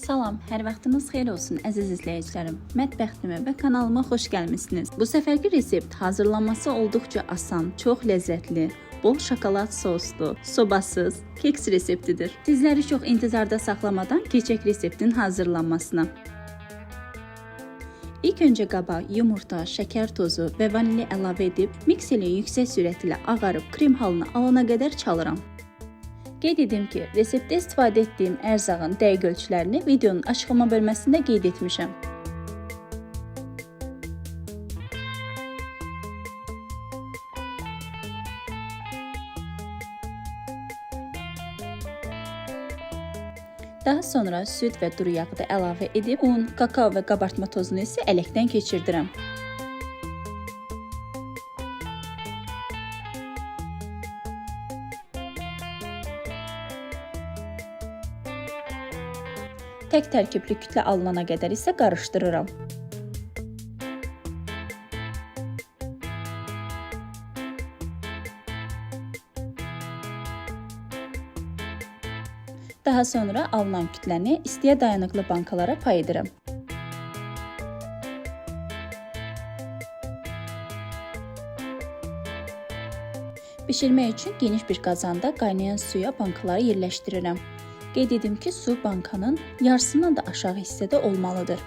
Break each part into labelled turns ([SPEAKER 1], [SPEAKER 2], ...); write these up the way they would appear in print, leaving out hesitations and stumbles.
[SPEAKER 1] Salam, hər vaxtınız xeyir olsun əziz izləyicilərim. Mətbəxtimə və kanalıma xoş gəlmisiniz. Bu səfərki resept hazırlanması olduqca asan, çox ləzzətli, bol şokolad soslu, sobasız keks reseptidir. Sizləri çox intizarda saxlamadan keçək reseptin hazırlanmasına. İlk öncə qaba yumurta, şəkər tozu və vanilya əlavə edib mikserlə yüksək sürətlə ağarıb krem halına alana qədər çalıram. Qeyd edim ki, reseptdə istifadə etdiyim ərzağın dəqiq ölçülərini videonun açıqlama bölməsində qeyd etmişəm. Daha sonra süd və duru yağı da əlavə edib un, kakao və qabartma tozunu isə ələkdən keçirdirəm. Tək tərkibli kütlə alınana qədər isə qarışdırıram. Daha sonra alınan kütləni istiyə dayanıqlı bankalara pay edirəm. Bişirmək üçün geniş bir qazanda qaynayan suya bankaları yerləşdirirəm. Qeyd edim ki, su bankanın yarısından da aşağı hissədə olmalıdır.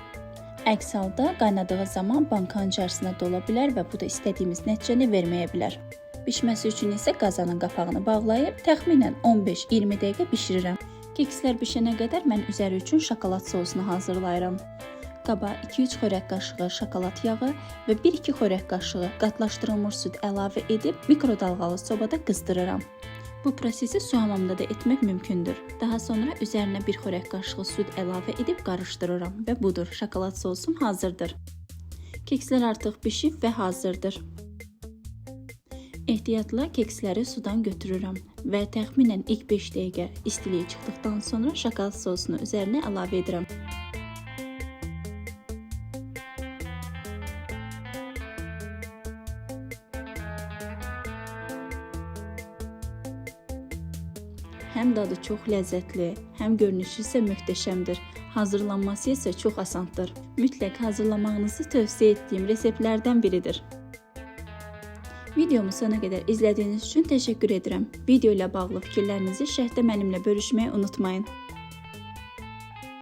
[SPEAKER 1] Əks halda qaynadığı zaman bankanın içərisinə dola bilər və bu da istədiyimiz nəticəni verməyə bilər. Bişməsi üçün isə qazanın qapağını bağlayıb təxminən 15-20 dəqiqə bişirirəm. Kekslər bişənə qədər mən üzəri üçün şokolad sosunu hazırlayıram. Qaba 2-3 xörək qaşığı şokolad yağı və 1-2 xörək qaşığı qatlaşdırılmış süd əlavə edib mikrodalğalı sobada qızdırıram. Bu prosesi su hamamında da etmək mümkündür. Daha sonra üzərinə 1 xörək qaşığı süd əlavə edib qarışdırıram və budur, şokolad sosum hazırdır. Kekslər artıq bişib və hazırdır. Ehtiyatla keksləri sudan götürürəm və təxminən ilk 5 dəqiqə istiliyi çıxdıqdan sonra şokolad sosunu üzərinə əlavə edirəm. Həm dadı çox ləzzətli, həm görünüşü isə möhtəşəmdir. Hazırlanması isə çox asandır. Mütləq hazırlamağınızı tövsiyə etdiyim reseptlərdən biridir. Videomu sona qədər izlədiyiniz üçün təşəkkür edirəm. Video ilə bağlı fikirlərinizi şərhdə mənimlə bölüşməyi unutmayın.